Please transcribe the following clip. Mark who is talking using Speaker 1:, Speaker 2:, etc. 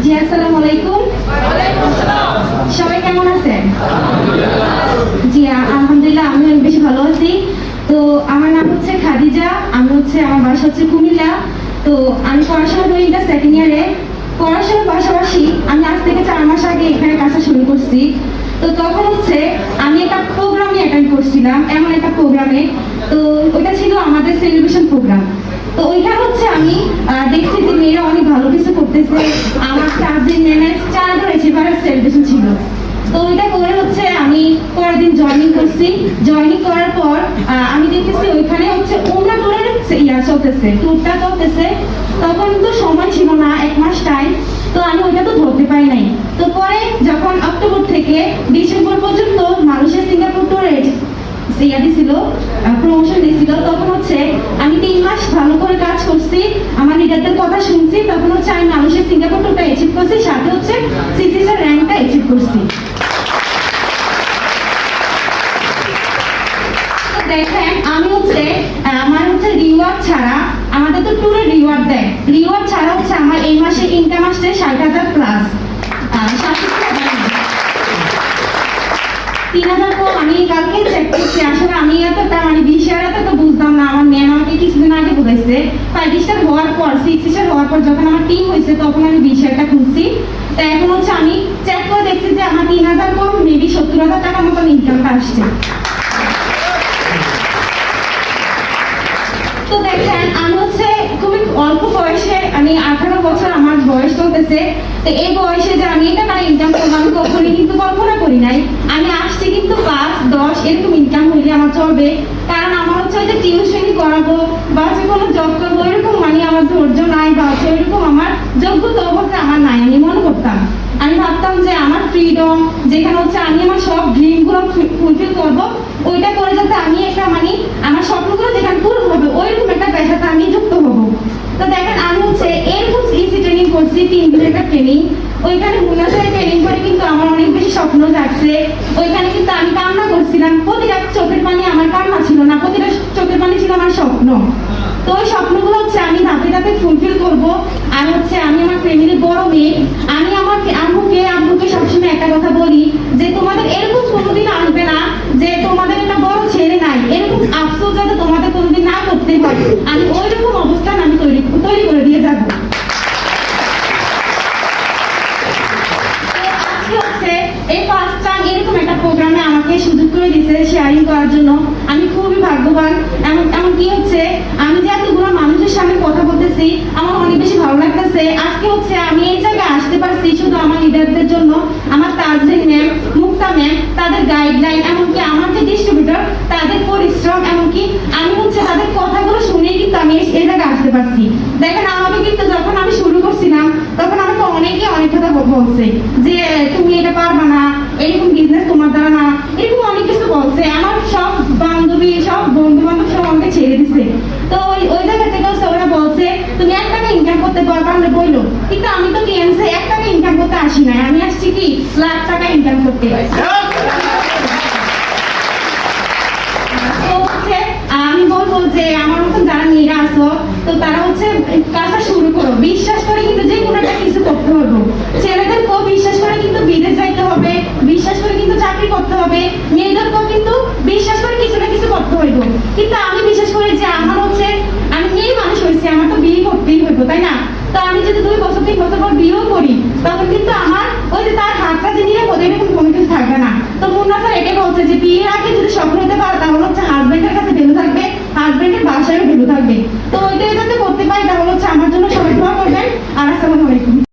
Speaker 1: জি আসসালামু আলাইকুম। সবাই কেমন আছেন? জি আলহামদুলিল্লাহ আমি অনেক বেশি ভালো আছি। তো আমার নাম হচ্ছে খাদিজা, আমার বাসা হচ্ছে কুমিল্লা। তো আমি পড়াশোনা করি এটা সেকেন্ড ইয়ারে। পড়াশোনার পাশাপাশি আমি আজ থেকে 4 মাস আগে এখানে কাজটা শুরু করছি। তো তখন হচ্ছে আমি একটা প্রোগ্রামে অ্যাটেন্ড করছিলাম, এমন একটা প্রোগ্রামে। তো ওইটা ছিল আমাদের সেলিব্রেশন প্রোগ্রাম। তো ওইখানে হচ্ছে আমি দেখছি যে মেয়েরা অনেক ভালো কিছু করতেছে। আমার কাজিন নেমের 4 অ্যাচিভারের সেলিব্রেশন ছিল। তো ওইটা করে হচ্ছে আমি পরের দিন জয়েনিং করছি। জয়েনিং করার পর আমি দেখতেছি ওইখানে হচ্ছে ওমরা ট্যুরের চলতেছে, ট্যুরটা চলতেছে। তখন তো সময় ছিল না, 1 মাস টাইম। তো আমি ওইটা তো ধরতে পারি নাই। তো পরে যখন অক্টোবর থেকে ডিসেম্বর পর্যন্ত মানুষের সিঙ্গাপুর ট্যুরের ছিল প্রমোশন দিয়েছিল, তখন হচ্ছে আমি 3 মাস ভালো করে কাজ করছি, আমার লিডারদের কথা শুনছি। তখন হচ্ছে আমি মানুষের সিঙ্গাপুর ট্যুরটা অ্যাচিভ করছি, সাথে হচ্ছে সিসিসের র্যাঙ্কটা অ্যাচিভ করছি। দেখেন আমি হচ্ছে আমার হচ্ছে রিওয়ার্ড ছাড়া, আমাদের তো ট্যুরে রিওয়ার্ড দেয়, রিওয়ার্ড ছাড়া হচ্ছে আমার এই মাসে ইনকাম আসছে 60,000 প্লাস। 3,000 কম। আমি কালকে চেক করছি, আসলে আমি এতটা বিষয়টা তো বুঝতাম না। আমার ম্যাম আমাকে কিছুদিন আগে বোঝাইছে, 5 স্টার হওয়ার পর 6 স্টার হওয়ার পর যখন আমার টিম হয়েছে তখন আমি বিষয়টা খুঁজছি। তো এখন হচ্ছে আমি চেক করে দেখছি যে আমার 3,000 কম মেবি 70,000 টাকার মতন ইনকামটা আসছে। তো দেখেন আমি হচ্ছে খুবই অল্প বয়সে, আমি 18 বছর আমার বয়স চলতেছে। তো এই বয়সে যে আমি এটা না ইনকাম করবো আমি কখনোই কিন্তু কল্পনা করি নাই। আমি আসছি কিন্তু 5, 10 এরকম ইনকাম হইলে আমার চলবে। কারণ আমার হচ্ছে যে টিউশনি করাবো বা হচ্ছে কোনো জব করবো এরকম আমার ধৈর্য নাই, বা হচ্ছে এরকম আমার যোগ্যতা অবস্থা আমার নাই। আমি মনে করতাম, আমি ভাবতাম যে আমার ফ্রিডম যেখানে হচ্ছে আমি আমার সব ড্রিমগুলো ফুলফিল করবো, ওইটা করে যাতে আমি একটা আমার স্বপ্নগুলো যেখানে পূরণ হবে ওইরকম একটা পেশাতে আমি যুক্ত হবো। তো দেখেন আমি হচ্ছে এরকম ইসি ট্রেনিং করছি, 3 দিনের একটা ট্রেনিং। ওইখানে মুনাসের ট্রেনিং করে কিন্তু আমার অনেক বেশি স্বপ্ন জাগছে। ওইখানে কিন্তু আমি কান্না করছিলাম, প্রতিটা চোখের পানি আমার কান্না ছিল না, প্রতিটা চোখের পানি ছিল আমার স্বপ্ন। তো ওই স্বপ্নগুলো হচ্ছে আমি ধাপে ধাপে ফুলফিল করবো। আর হচ্ছে আমি আমার ফ্যামিলির বড় মেয়ে, আমি আমার আম্মুকে সবসময় একটা কথা বলি যে তোমাদের এরকম কোনোদিন আসবে না যে তোমাদের একটা বড় ছেলে নাই, এরকম আফসোস যাতে তোমাদের কোনোদিন না করতে হয়। আমি ওইরকম অবস্থান আমি তৈরি করে দিয়ে যাবো। এই ফার্স্ট টাইম এরকম একটা প্রোগ্রামে আমাকে সুযোগ করে দিয়েছে শেয়ারিং করার জন্য। আমি খুবই ভাগ্যবান। এমন কি হচ্ছে আমি যে এতগুলো মানুষের সামনে কথা বলতেছি, আমার অনেক বেশি ভালো লাগতেছে। আজকে হচ্ছে আমি এই জায়গায় আসতে পারছি শুধু আমার লিডারদের জন্য, আমার তাজরিন ম্যাম, মুক্তা ম্যাম, তাদের গাইডলাইন, এমনকি আমার যে ডিস্ট্রিবিউটর তাদের পরিশ্রম, এমনকি আমি হচ্ছে তাদের কথাগুলো শুনেই কিন্তু আমি এই জায়গায় আসতে পারছি। দেখেন আমাকে কিন্তু যখন আমি শুরু করছিলাম তখন আমাকে অনেকে অনেক কথা বলছে যে তুমি এটা পারবা না, এরকম বিজনেস তোমার দ্বারা না, এরকম অনেক কিছু বলছে। আমার সব বান্ধবী, সব বন্ধু বান্ধব সব আমাকে ছেড়ে দিছে। তো ওই জায়গা থেকে ওরা বলছে তুমি 1 টাকা ইনকাম করতে পারবা না বললো, কিন্তু আমি তো টিএমসি 1 টাকা ইনকাম করতে আসি নাই, আমি আসছি কি লাখ টাকা ইনকাম করতে। আমি বলবো যে আমার মতন যারা মেয়েরা আসো, তো তারা হচ্ছে কাজটা শুরু করো, বিশ্বাস করে কিন্তু যে কোনো একটা কিছু করতে হবে। ছেলেদেরকেও বিশ্বাস করে কিন্তু বিদেশ যাইতে হবে, বিশ্বাস করে কিন্তু চাকরি করতে হবে, মেয়েদেরকেও কিন্তু বিশ্বাস করে কিছু না কিছু করতে হইব। কিন্তু আমি বিশ্বাস করি যে আমার হচ্ছে আমি মেয়ে মানুষ হয়েছি, আমার তো বিয়ে করতেই হইব, তাই না? তো আমি যদি 2 বছর 3 বছর পর বিয়েও করি তখন কিন্তু আমার ওই যে তার হাতটা যে নিয়ে ওদের এরকম কোনো কিছু থাকবে না। তো মুন্না স্যার এটাই বলছে যে বিয়ের আগে যদি স্বপ্ন হতে পারে তাহলে হচ্ছে হাজবেন্ডের কাছে ভ্যালু থাকবে, হাজবেন্ডের বাসায়ও ভ্যালু থাকবে। তো ওই